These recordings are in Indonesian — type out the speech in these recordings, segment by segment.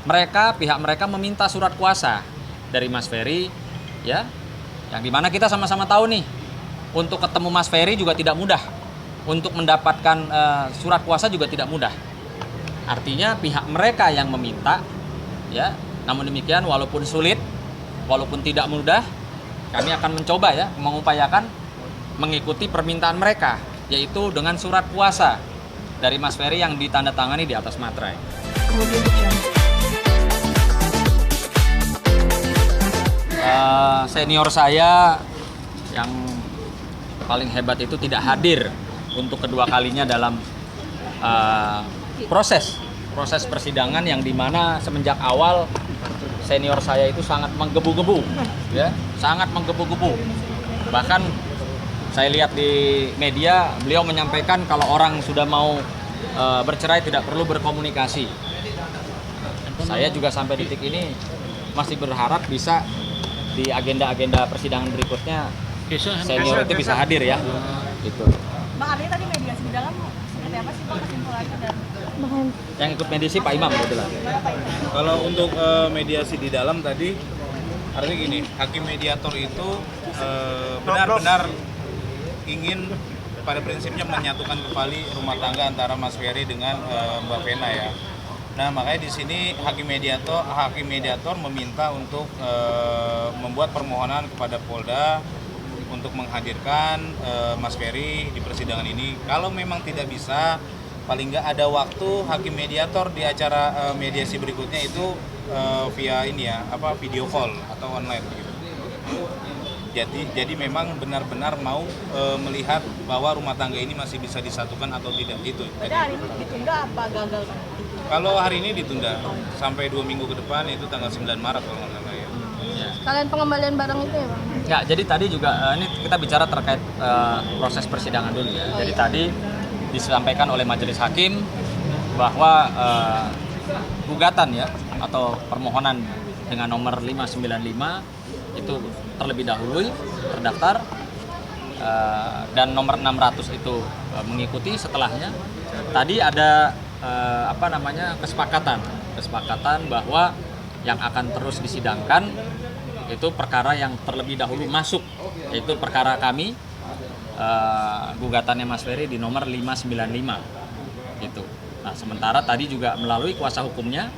pihak mereka meminta surat kuasa dari Mas Ferry, ya, yang dimana kita sama-sama tahu nih, untuk ketemu Mas Ferry juga tidak mudah, untuk mendapatkan surat kuasa juga tidak mudah. Artinya pihak mereka yang meminta, ya. Namun demikian, walaupun sulit, walaupun tidak mudah, kami akan mencoba ya mengupayakan mengikuti permintaan mereka, yaitu dengan surat kuasa dari Mas Ferry yang ditandatangani di atas materai. Senior saya yang paling hebat itu tidak hadir untuk kedua kalinya dalam proses persidangan, yang dimana semenjak awal senior saya itu sangat menggebu-gebu, ya, sangat menggebu-gebu. Bahkan saya lihat di media beliau menyampaikan kalau orang sudah mau bercerai tidak perlu berkomunikasi. Saya juga sampai detik ini masih berharap bisa di agenda-agenda persidangan berikutnya senior itu bisa hadir ya. Gitu. Bang, artinya tadi mediasi di dalam seperti apa sih Bang kesimpulannya? Dan yang ikut mediasi Pak Imam kebetulan. Kalau untuk mediasi di dalam tadi, artinya gini, hakim mediator itu benar-benar ingin pada prinsipnya menyatukan kembali rumah tangga antara Mas Ferry dengan Mbak Vena ya. Nah, makanya di sini hakim mediator meminta untuk membuat permohonan kepada Polda untuk menghadirkan Mas Ferry di persidangan ini. Kalau memang tidak bisa, paling nggak ada waktu hakim mediator di acara mediasi berikutnya itu via ini ya, video call atau online gitu. Jadi memang benar-benar mau melihat bahwa rumah tangga ini masih bisa disatukan atau tidak itu. Jadi hari ini ditunda apa gagal? Kalau hari ini ditunda sampai 2 minggu ke depan, itu tanggal 9 Maret kalau nggak salah ya. Sekalian pengembalian barang itu ya Bang? Ya, jadi tadi juga ini kita bicara terkait proses persidangan dulu ya. Jadi tadi disampaikan oleh majelis hakim bahwa gugatan ya atau permohonan dengan nomor 595 itu terlebih dahulu terdaftar dan nomor 600 itu mengikuti setelahnya. Tadi ada kesepakatan bahwa yang akan terus disidangkan itu perkara yang terlebih dahulu masuk, yaitu perkara kami gugatannya Mas Ferry di nomor 595 gitu. Nah, sementara tadi juga melalui kuasa hukumnya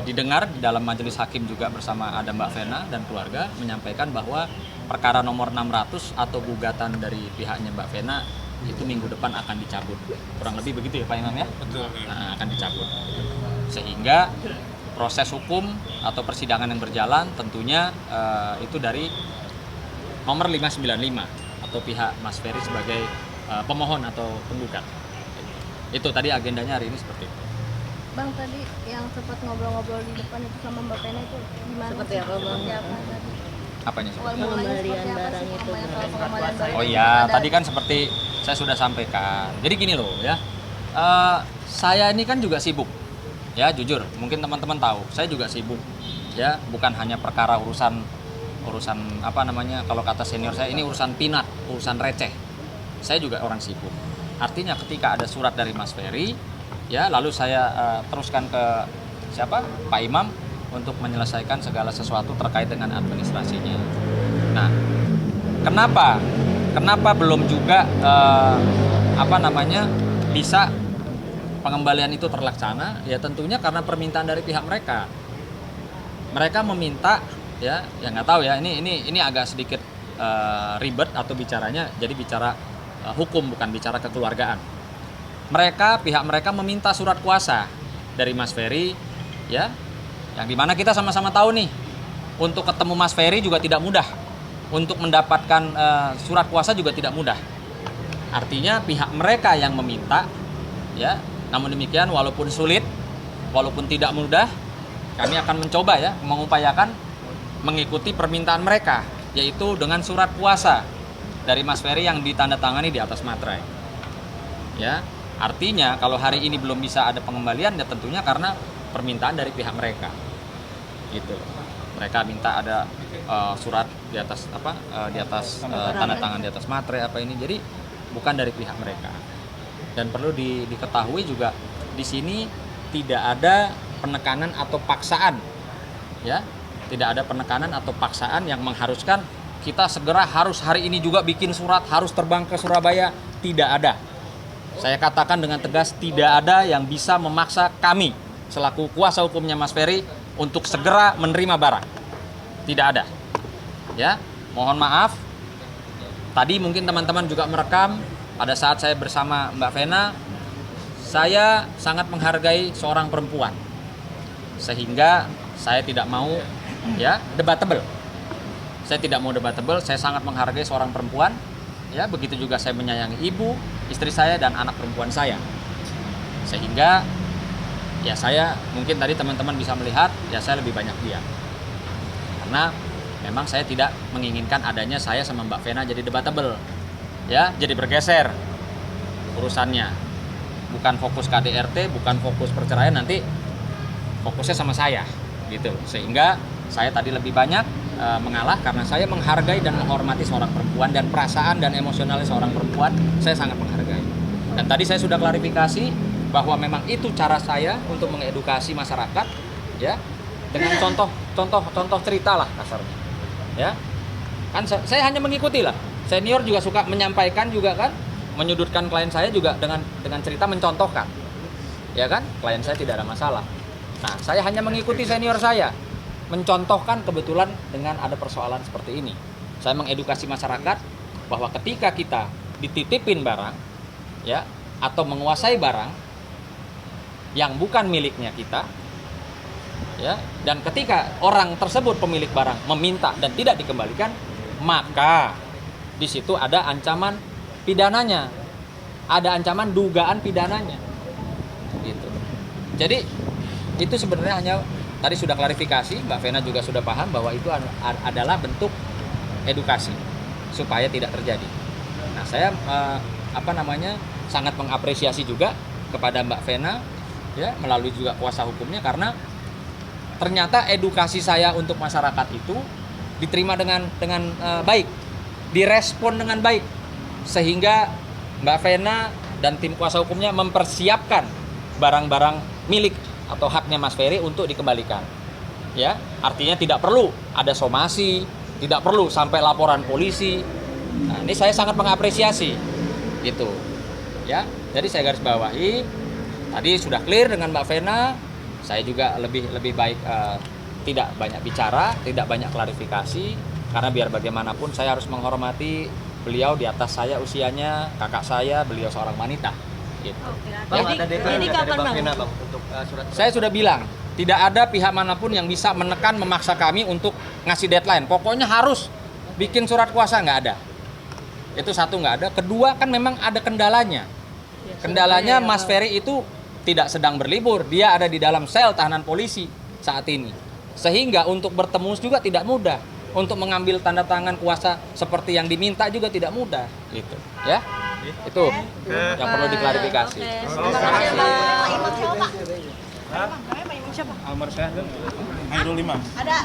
didengar di dalam majelis hakim juga bersama ada Mbak Vena dan keluarga menyampaikan bahwa perkara nomor 600 atau gugatan dari pihaknya Mbak Vena itu minggu depan akan dicabut. Kurang lebih begitu ya Pak Imam ya? Betul. Nah, akan dicabut. Sehingga proses hukum atau persidangan yang berjalan tentunya itu dari nomor 595 atau pihak Mas Ferry sebagai pemohon atau penggugat. Itu tadi agendanya hari ini seperti itu. Bang, tadi yang sempat ngobrol-ngobrol di depan itu sama Mbak Vena itu gimana? Seperti apa Bang? Apanya? Pengembalian barang itu. Oh iya, tadi kan seperti saya sudah sampaikan. Jadi gini loh ya, saya ini kan juga sibuk, ya jujur. Mungkin teman-teman tahu, saya juga sibuk, ya bukan hanya perkara urusan kalau kata senior saya ini urusan pinat, urusan receh. Saya juga orang sibuk. Artinya ketika ada surat dari Mas Ferry, ya lalu saya teruskan ke siapa? Pak Imam untuk menyelesaikan segala sesuatu terkait dengan administrasinya. Nah, kenapa belum juga bisa pengembalian itu terlaksana? Ya tentunya karena permintaan dari pihak mereka. Mereka meminta ya nggak tahu ya, ini agak sedikit ribet atau bicaranya jadi bicara hukum bukan bicara kekeluargaan. Pihak mereka meminta surat kuasa dari Mas Ferry ya, yang dimana kita sama-sama tahu nih, untuk ketemu Mas Ferry juga tidak mudah, untuk mendapatkan surat kuasa juga tidak mudah. Artinya pihak mereka yang meminta ya, namun demikian walaupun sulit, walaupun tidak mudah, kami akan mencoba ya mengupayakan mengikuti permintaan mereka, yaitu dengan surat kuasa dari Mas Ferry yang ditandatangani di atas materai. Ya, artinya kalau hari ini belum bisa ada pengembalian ya tentunya karena permintaan dari pihak mereka. Gitu. Mereka minta ada surat di atas tanda tangan di atas materai apa ini. Jadi bukan dari pihak mereka. Dan perlu diketahui juga di sini tidak ada penekanan atau paksaan, ya, tidak ada penekanan atau paksaan yang mengharuskan kita segera harus hari ini juga bikin surat, harus terbang ke Surabaya. Tidak ada. Saya katakan dengan tegas, tidak ada yang bisa memaksa kami selaku kuasa hukumnya Mas Ferry untuk segera menerima barang. Tidak ada. Ya, mohon maaf. Tadi mungkin teman-teman juga merekam pada saat saya bersama Mbak Vena, saya sangat menghargai seorang perempuan. Sehingga saya tidak mau ya debatable. Saya tidak mau debatable, saya sangat menghargai seorang perempuan. Ya, begitu juga saya menyayangi ibu, istri saya dan anak perempuan saya. Sehingga ya saya mungkin tadi teman-teman bisa melihat ya saya lebih banyak diam. Karena memang saya tidak menginginkan adanya saya sama Mbak Vena jadi debatable. Ya, jadi bergeser urusannya. Bukan fokus KDRT, bukan fokus perceraian, nanti fokusnya sama saya gitu. Sehingga saya tadi lebih banyak mengalah karena saya menghargai dan menghormati seorang perempuan, dan perasaan dan emosionalnya seorang perempuan saya sangat menghargai. Dan tadi saya sudah klarifikasi bahwa memang itu cara saya untuk mengedukasi masyarakat, ya, dengan contoh cerita lah kasarnya, ya. Kan saya hanya mengikuti lah. Senior juga suka menyampaikan juga kan, menyudutkan klien saya juga dengan cerita mencontohkan, ya kan, klien saya tidak ada masalah. Nah, saya hanya mengikuti senior saya, mencontohkan kebetulan dengan ada persoalan seperti ini. Saya mengedukasi masyarakat bahwa ketika kita dititipin barang, ya, atau menguasai barang yang bukan miliknya kita, ya, dan ketika orang tersebut pemilik barang meminta dan tidak dikembalikan, maka di situ ada ancaman pidananya, ada ancaman dugaan pidananya, gitu. Jadi itu sebenarnya hanya tadi sudah klarifikasi, Mbak Vena juga sudah paham bahwa itu adalah bentuk edukasi supaya tidak terjadi. Nah, saya sangat mengapresiasi juga kepada Mbak Vena, ya, melalui juga kuasa hukumnya, karena ternyata edukasi saya untuk masyarakat itu diterima dengan baik, direspon dengan baik, sehingga Mbak Vena dan tim kuasa hukumnya mempersiapkan barang-barang milik atau haknya Mas Ferry untuk dikembalikan. Ya, artinya tidak perlu ada somasi, tidak perlu sampai laporan polisi. Nah, ini saya sangat mengapresiasi, gitu. Ya, jadi saya garis bawahi. Tadi sudah clear dengan Mbak Vena. Saya juga lebih baik tidak banyak bicara, tidak banyak klarifikasi, karena biar bagaimanapun saya harus menghormati beliau di atas saya usianya, kakak saya, beliau seorang wanita. Gitu. Bang, Ya, ada deadline ini nggak dari kapan, Bang Bang? Vena, Bang, untuk surat? saya sudah bilang, tidak ada pihak manapun yang bisa menekan, memaksa kami untuk ngasih deadline. Pokoknya harus bikin surat kuasa, nggak ada. Itu satu, nggak ada. Kedua, kan memang ada kendalanya. Kendalanya Mas Ferry itu tidak sedang berlibur, dia ada di dalam sel tahanan polisi saat ini. Sehingga untuk bertemu juga tidak mudah. Untuk mengambil tanda tangan kuasa seperti yang diminta juga tidak mudah, gitu. Ya, itu yang perlu diklarifikasi. Terima kasih, Bang. Imam siapa, Pak? Almar Syah dan Hairul Imam. Ada.